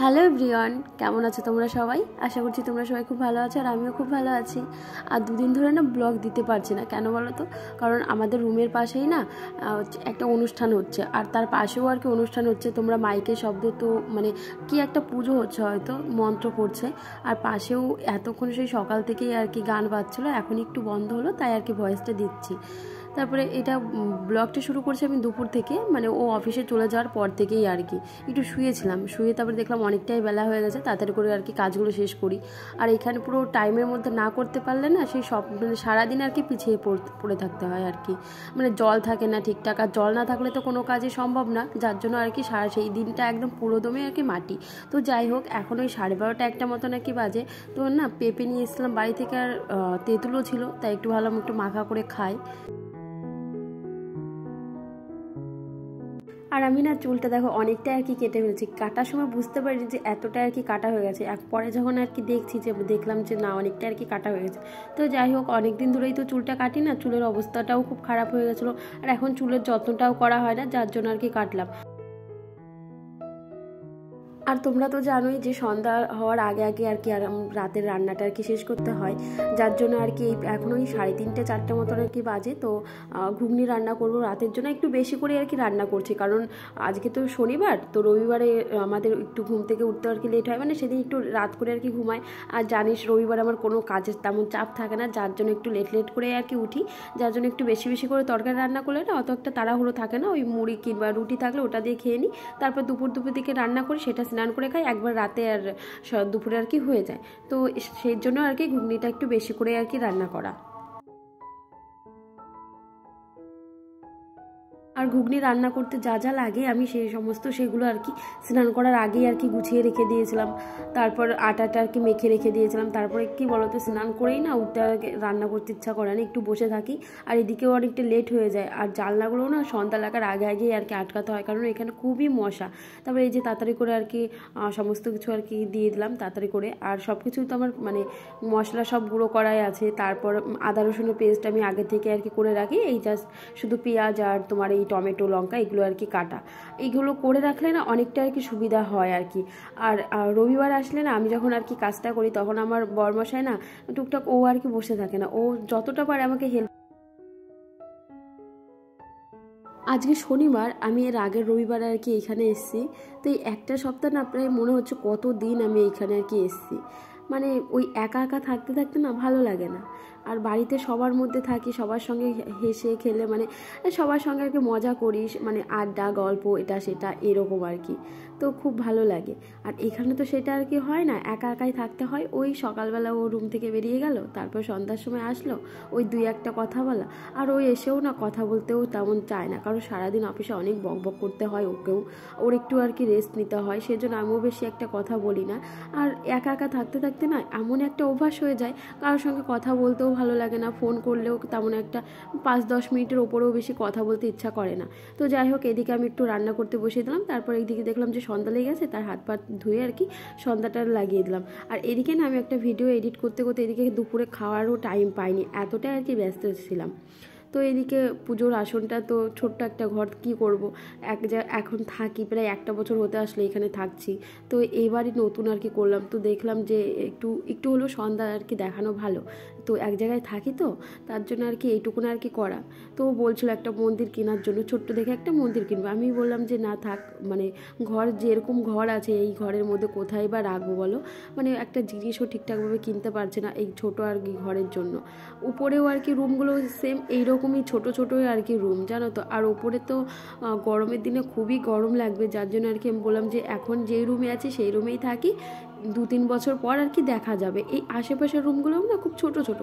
Hello everyone, কেমন আছো তোমরা সবাই? আশা করছি তোমরা সবাই খুব ভালো আছো আর আমিও খুব ভালো আছি। আর দুদিন ধরে না ব্লগ দিতে পারছি না, কেন বলো তো? কারণ আমাদের রুমের পাশেই না একটা অনুষ্ঠান হচ্ছে, আর তার পাশেও আর কি অনুষ্ঠান হচ্ছে। তোমরা মাইকের শব্দ তো মানে কি একটা পুজো হচ্ছে, হয়তো মন্ত্র পড়ছে, আর পাশেও এতক্ষণ সেই সকাল থেকেই আর কি গান বাজছিলো, এখন একটু বন্ধ হলো তাই আর কি ভয়েসটা দিচ্ছি। তারপরে এটা ব্লগটা শুরু করছি আমি দুপুর থেকে, মানে ও অফিসে চলে যাওয়ার পর থেকেই আর কি একটু শুয়েছিলাম। তারপরে দেখলাম অনেকটাই বেলা হয়ে গেছে, তাড়াতাড়ি করে আর কি কাজগুলো শেষ করি। আর এখানে পুরো টাইমের মধ্যে না করতে পারলে না সেই সব মানে সারাদিন আর কি পিছিয়ে পড়ে থাকতে হয় আর কি। মানে জল থাকে না ঠিকঠাক, আর জল না থাকলে তো কোনো কাজই সম্ভব না, যার জন্য আর কি সেই দিনটা একদম পুরোদমে আর কি মাটি। তো যাই হোক, এখন ওই 12:30 একটা মতন আর কি বাজে। তো না পেঁপে নিয়ে এসেছিলাম বাড়ি থেকে, আর তেঁতুলও ছিল, তাই একটু ভাবলাম একটু মাখা করে খাই। আর আমি না চুলটা দেখো অনেকটা আর কি কেটে ফেলেছি, কাটার সময় বুঝতে পারিনি যে এতটা আর কি কাটা হয়ে গেছে। পরে যখন আর কি দেখলাম যে না অনেকটা আর কি কাটা হয়ে গেছে। তো যাই হোক, অনেকদিন ধরেই তো চুলটা কাটি না, চুলের অবস্থাটাও খুব খারাপ হয়ে গেছিলো, আর এখন চুলের যত্নটাও করা হয় না, যার জন্য আর কি কাটলাম। আর তোমরা তো জানোই যে সন্ধ্যা হওয়ার আগে আগে আর কি রাতের রান্নাটা আর কি শেষ করতে হয়, যার জন্য আর কি এখন ওই 3:30-4 মতন আর কি বাজে। তো ঘুগনি রান্না করবো রাতের জন্য, একটু বেশি করে আর কি রান্না করছি, কারণ আজকে তো শনিবার, তো রবিবারে আমাদের একটু ঘুম থেকে উঠতে আর কি লেট হয়, মানে সেদিন একটু রাত করে আর কি ঘুমাই। আর জানিস রবিবার আমার কোনো কাজের তেমন চাপ থাকে না, যার জন্য একটু লেট করে আর কি উঠি, যার জন্য একটু বেশি বেশি করে তরকারি রান্না করলে না অত একটা তাড়াহুড়ো থাকে না। ওই মুড়ি কিংবা রুটি থাকলে ওটা দিয়ে খেয়ে নিই, তারপর দুপুর দিকে রান্না করি, সেটা স্নান করে খাই একবার রাতে, আর দুপুরে আর কি হয়ে যায়। তো সেই জন্য আর কি ঘুগনিটা একটু বেশি করে আর কি রান্না করা। আর ঘুগনি রান্না করতে যা যা লাগে আমি সেই সমস্ত সেগুলো আর কি স্নান করার আগেই আর কি গুছিয়ে রেখে দিয়েছিলাম। তারপর আটাটা আর কি মেখে রেখে দিয়েছিলাম। তারপরে কি বলতো, স্নান করেই না উঠতে রান্না করতে ইচ্ছা করে না, একটু বসে থাকি, আর এদিকেও অনেকটা লেট হয়ে যায়। আর জানলাগুলোও না সন্ধ্যা লাগার আগেই আর কি আটকাতে হয়, কারণ এখানে খুবই মশা। তারপরে এই যে তাড়াতাড়ি করে আর কি সমস্ত কিছু আর কি দিয়ে দিলাম তাড়াতাড়ি করে। আর সব কিছু তো আমার মানে মশলা সব গুঁড়ো করাই আছে। তারপর আদা রসুনের পেস্ট আমি আগে থেকে আর কি করে রাখি, এই জাস্ট শুধু পেঁয়াজ আর তোমার এই টমেটো লঙ্কা এগুলো আর কি কাটা, এইগুলো করে রাখলে না অনেকটা আর কি সুবিধা হয় আর কি। আর রবিবার আসলে না আমি যখন আর কি কাজটা করি, তখন আমার বরমশাই না টুকটাক ও আর কি বসে থাকে না, ও যতটা পারে আমাকে হেল্প। আজকে শনিবার, আমি এর আগের রবিবার আর কি এখানে এসেছি। তো এই একটা সপ্তাহ না প্রায় মনে হচ্ছে কত দিন আমি এইখানে আর কি এসেছি। মানে ওই একা একা থাকতে থাকতে না ভালো লাগে না। আর বাড়িতে সবার মধ্যে থাকি, সবার সঙ্গে হেসে খেলে মানে সবার সঙ্গে আর কি মজা করিস, মানে আড্ডা গল্প এটা সেটা এরকম আর কি, তো খুব ভালো লাগে। আর এখানে তো সেটা আর কি হয় না, একা একাই থাকতে হয়। ওই সকালবেলা ও রুম থেকে বেরিয়ে গেল, তারপর সন্ধ্যার সময় আসলো, ওই 2-1টা কথা বলা, আর ওই এসেও না কথা বলতেও তেমন চায় না, কারণ সারাদিন অফিসে অনেক বকবক করতে হয় ওকেও, ওর একটু আর কি রেস্ট নিতে হয়, সেজন্য আমিও বেশি একটা কথা বলি না। আর একা একা থাকতে থাকতে না এমন একটা অভ্যাস হয়ে যায়, কারোর সঙ্গে কথা বলতেও ভালো লাগে না, ফোন করলেও তেমন একটা 5-10 মিনিটের ওপরেও বেশি কথা বলতে ইচ্ছা করে না। তো যাই হোক, এদিকে আমি একটু রান্না করতে বসিয়ে দিলাম, তারপর এইদিকে দেখলাম যে সন্ধ্যা লেগে গেছে, তার হাত পা ধুয়ে আর কি সন্ধ্যাটা লাগিয়ে দিলাম। আর এদিকে না আমি একটা ভিডিও এডিট করতে করতে এদিকে দুপুরে খাওয়ারও টাইম পাইনি, এতটাই আর কি ব্যস্ত ছিলাম। তো এদিকে পুজোর আসনটা তো ছোট্ট একটা ঘর, কি করব, এখন থাকি প্রায় 1টা বছর হতে আসলে এখানে থাকছি। তো এইবারই নতুন আর কি করলাম, তো দেখলাম যে একটু একটু হলেও সন্ধ্যা আর কি দেখানো ভালো। তো এক জায়গায় থাকি, তো তার জন্য আর কি এইটুকুন আর কি করা। তো বলছিল একটা মন্দির কেনার জন্য, ছোট্ট দেখে একটা মন্দির কিনবো। আমি বললাম যে না থাক, মানে ঘর যেরকম ঘর আছে এই ঘরের মধ্যে কোথায় বা রাখবো বলো, মানে একটা জিনিসও ঠিকঠাকভাবে কিনতে পারছে না এই ছোট আর কি ঘরের জন্য। উপরেও আর কি রুমগুলো সেম এইরকমই ছোট ছোটোই আর কি রুম, জানো তো। আর ওপরে তো গরমের দিনে খুবই গরম লাগবে, যার জন্য আর কি আমি বললাম যে এখন যেই রুমে আছি সেই রুমেই থাকি, 2-3 বছর পর আর কি দেখা যাবে। এই আশেপাশের রুমগুলো না খুব ছোট ছোট।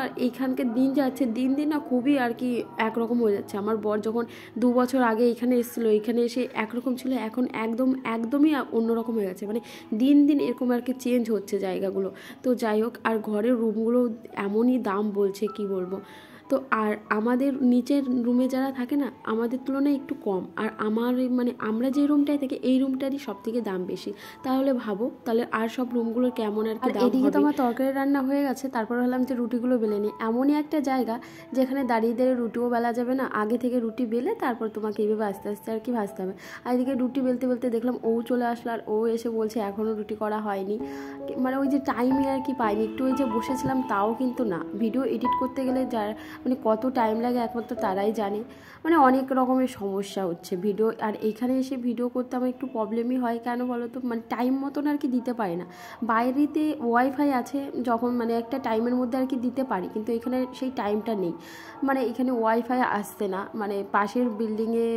আর এইখানকার দিন যাচ্ছে দিন দিন না খুবই আর কি একরকম হয়ে যাচ্ছে। আমার বর যখন 2 বছর আগে এখানে এসেছিলো, এখানে এসে একরকম ছিল, এখন একদমই অন্যরকম হয়ে গেছে, মানে দিন দিন এরকম আর কি চেঞ্জ হচ্ছে জায়গাগুলো। তো যাই হোক, আর ঘরের রুমগুলো এমনই দাম বলছে, কি বলবো। তো আর আমাদের নিচের রুমে যারা থাকে না আমাদের তুলনায় একটু কম, আর আমার মানে আমরা যে রুমটায় থাকি এই রুমটারই সব থেকে দাম বেশি। তাহলে ভাবো তাহলে আর সব রুমগুলোর কেমন আর কি দাম হবে। এদিকে তো আমার তরকারি রান্না হয়ে গেছে, তারপর হলাম যে রুটিগুলো বেলে নিই। এমনই একটা জায়গা যেখানে দাঁড়িয়ে দাঁড়িয়ে রুটিও বেলা যাবে না, আগে থেকে রুটি বেলে তারপর তোমাকে এইভাবে আস্তে আস্তে আর কি ভাজতে হবে। আর এদিকে রুটি বেলতে বেলতে দেখলাম ও চলে আসলো, আর ও এসে বলছে এখনও রুটি করা হয়নি। মানে ওই যে টাইমে আর কি পাইনি, একটু ওই যে বসেছিলাম তাও কিন্তু না। ভিডিও এডিট করতে গেলে যার মানে কত টাইম লাগে একমাত্র তারাই জানে, মানে অনেক রকমের সমস্যা হচ্ছে ভিডিও। আর এইখানে এসে ভিডিও করতে আমার একটু প্রবলেমই হয়, কেন বলো তো, মানে টাইম মতন আর কি দিতে পারি না। বাইরেতে ওয়াইফাই আছে যখন মানে একটা টাইমের মধ্যে আর কি দিতে পারি, কিন্তু এখানে সেই টাইমটা নেই। মানে এখানে ওয়াইফাই আসছে না, মানে পাশের বিল্ডিংয়ে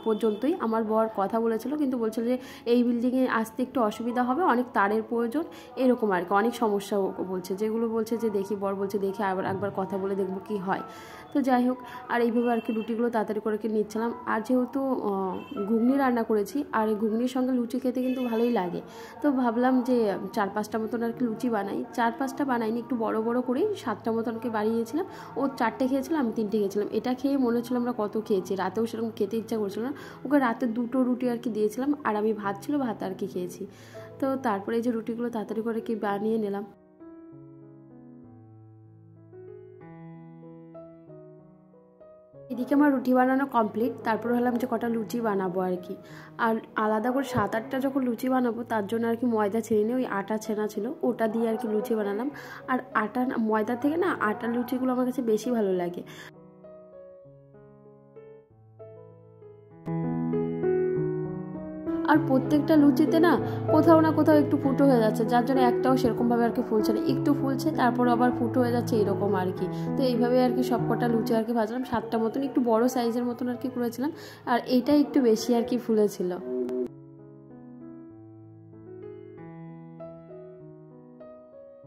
পর্যন্তই আমার বর কথা বলেছিল, কিন্তু বলছিল যে এই বিল্ডিংয়ে আসতে একটু অসুবিধা হবে, অনেক তারের প্রয়োজন, এরকম আর কি অনেক সমস্যা বলছে। যেগুলো বলছে যে দেখি, বর বলছে দেখি আবার একবার কথা বলে দেখবো কি হয়। তো যাই হোক, আর এইভাবে আর কি রুটিগুলো তাড়াতাড়ি করে নিচ্ছিলাম। আর যেহেতু ঘুগনি রান্না করেছি, আর এই ঘুগনির সঙ্গে লুচি খেতে কিন্তু ভালোই লাগে, তো ভাবলাম যে 4-5টা মতন আর কি লুচি বানাই। 4-5টা বানাইনি, একটু বড় বড় করেই 7টা মতনকে বানিয়েছিলাম। ও 4টে খেয়েছিলাম, আমি 3টে খেয়েছিলাম। এটা খেয়ে মনে হচ্ছিল আমরা কত খেয়েছি, রাতেও সেরকম খেতে ইচ্ছা করছিল না। ওকে রাতে 2টো রুটি আর কি দিয়েছিলাম, আর আমি ভাত ছিল, ভাত আর কি খেয়েছি। তো তারপরে এই যে রুটিগুলো তাড়াতাড়ি করে কি বানিয়ে নিলাম। এদিকে আমার রুটি বানানো কমপ্লিট, তারপর হলাম যে কটা লুচি বানাবো আর কি। আর আলাদা করে 7-8টা যখন লুচি বানাবো তার জন্য আর কি ময়দা ছেড়ে নিয়ে ওই আটা ছেনা ছিল ওটা দিয়ে আর কি লুচি বানালাম। আর ময়দা থেকে না আটার লুচিগুলো আমার কাছে বেশি ভালো লাগে। আর প্রত্যেকটা লুচিতে না কোথাও না কোথাও একটু ফুটো হয়ে যাচ্ছে, যার জন্য একটাও সেরকমভাবে আর কি ফুলছে না, একটু ফুলছে তারপর আবার ফুটো হয়ে যাচ্ছে এরকম আর কি। তো এইভাবে আর কি সব কটা লুচি আর কি ভাজলাম। 7টা মতন, একটু বড় সাইজের মতন আর কি করেছিলাম, আর এইটা একটু বেশি আর কি ফুলেছিল।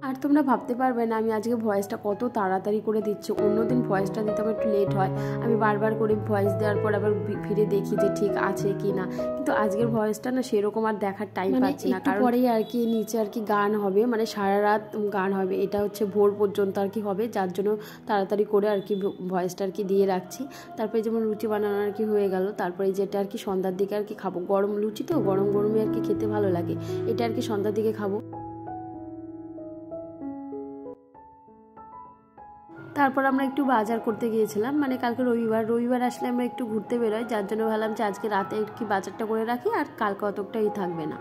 আর তোমরা ভাবতে পারবে না আমি আজকে ভয়েসটা কত তাড়াতাড়ি করে দিচ্ছি। অন্যদিন ভয়েসটা দিতে আমার একটু লেট হয়, আমি বারবার করে ভয়েস দেওয়ার পর আবার ফিরে দেখি যে ঠিক আছে কি না, কিন্তু আজকের ভয়েসটা না সেরকম আর দেখার টাইম পাচ্ছি না। কারণ পরেই আর কি নিচে আর কি গান হবে, মানে সারা রাত গান হবে, এটা হচ্ছে ভোর পর্যন্ত আর কি হবে, যার জন্য তাড়াতাড়ি করে আর কি ভয়েসটা আর কি দিয়ে রাখছি। তারপরে যেমন লুচি বানানো আর কি হয়ে গেল, তারপরে যেটা আর কি সন্ধ্যার দিকে আর কি খাবো, গরম লুচি তো গরম গরমে আর কি খেতে ভালো লাগে, এটা আর কি সন্ধ্যার দিকে খাবো। তারপর আমরা একটু বাজার করতে গিয়েছিলাম, মানে কালকে রবিবার আসলে আমরা একটু ঘুরতে বেরোই, যার জন্য ভাবলাম যে আজকে রাতে কি বাজারটা করে রাখি, আর কালকে অতটাই থাকবে না,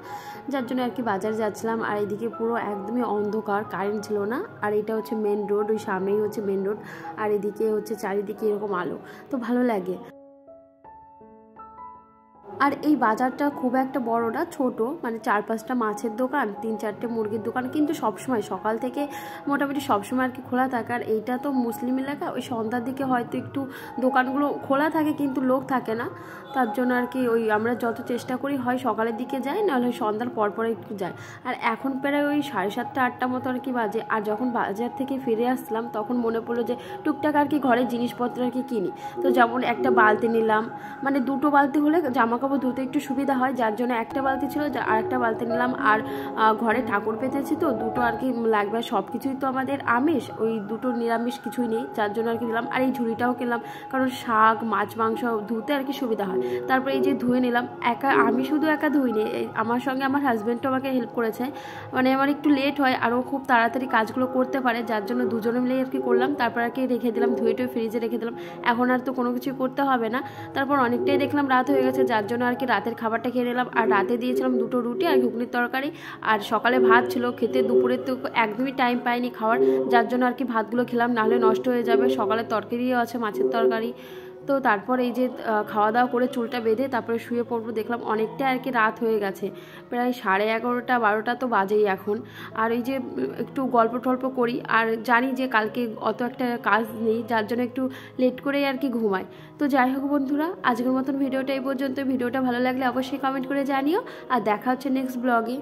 যার জন্য আর কি বাজার যাচ্ছিলাম। আর এইদিকে পুরো একদমই অন্ধকার, কারেন্ট ছিল না, আর এটা হচ্ছে মেন রোড, ওই সামনেই হচ্ছে মেন রোড, আর এদিকে হচ্ছে চারিদিকে এরকম আলো, তো ভালো লাগে। আর এই বাজারটা খুব একটা বড় না, ছোট, মানে 4-5টা মাছের দোকান, 3-4টে মুরগির দোকান, কিন্তু সবসময় সকাল থেকে মোটামুটি সবসময় আর কি খোলা থাকে। আর এইটা তো মুসলিম এলাকা, ওই সন্ধ্যার দিকে হয়তো একটু দোকানগুলো খোলা থাকে কিন্তু লোক থাকে না, তার জন্য আর কি ওই আমরা যত চেষ্টা করি হয় সকালের দিকে যাই, নাহলে সন্ধ্যার পর একটু যাই। আর এখন প্রায় ওই 7:30-8টা মতো আর কি বাজে। আর যখন বাজার থেকে ফিরে আসলাম তখন মনে পড়লো যে টুকটাক আর কি ঘরের জিনিসপত্র আর কি কিনি। তো যেমন একটা বালতি নিলাম, মানে 2টো বালতি হলে জামাকাপড় ধুতে একটু সুবিধা হয়, যার জন্য একটা বালতি ছিল, আর একটা বালতি নিলাম। আর ঘরে ঠাকুর পেতেছি তো 2টো আর কি লাগবে, সব কিছুই তো আমাদের আমিষ, ওই 2টো নিরামিষ কিছুই নেই, যার জন্য আর কি নিলাম। আর এই ঝুড়িটাও কিনলাম, কারণ শাক মাছ মাংস ধুতে আর কি সুবিধা হয়। তারপরে এই যে ধুয়ে নিলাম, আমি শুধু একা ধুইনি, আমার সঙ্গে আমার হাজব্যান্ডও আমাকে হেল্প করেছে, মানে আমার একটু লেট হয় আর ও খুব তাড়াতাড়ি কাজগুলো করতে পারে, যার জন্য দুজনে মিলে আর কি করলাম। তারপর আর কি রেখে দিলাম, ধুয়ে ফ্রিজে রেখে দিলাম, এখন আর তো কোনো কিছু করতে হবে না। তারপর অনেকটাই দেখলাম রাত হয়ে গেছে, যার জন্য আর কি রাতের খাবারটা খেয়ে নিলাম। আর রাতে দিয়েছিলাম 2টো রুটি আর ঘুগনির তরকারি, আর সকালে ভাত ছিল, খেতে দুপুরে তো একদমই টাইম পাইনি খাওয়ার, যার জন্য আর কি ভাতগুলো খেলাম, নাহলে নষ্ট হয়ে যাবে। সকালে তরকারিও আছে, মাছের তরকারি। তো তারপর এই যে খাওয়া দাওয়া করে চুলটা বেঁধে তারপরে শুয়ে পড়বো, দেখলাম অনেকটা আর কি রাত হয়ে গেছে, প্রায় 11:30-12টা তো বাজেই এখন। আর এই যে একটু গল্প টল্প করি, আর জানি যে কালকে অত একটা কাজ নেই, যার জন্য একটু লেট করেই আর কি ঘুমাই। তো যাই হোক বন্ধুরা, আজকের মতন ভিডিওটা এই পর্যন্ত। ভিডিওটা ভালো লাগলে অবশ্যই কমেন্ট করে জানিও, আর দেখা হচ্ছে নেক্সট ব্লগে।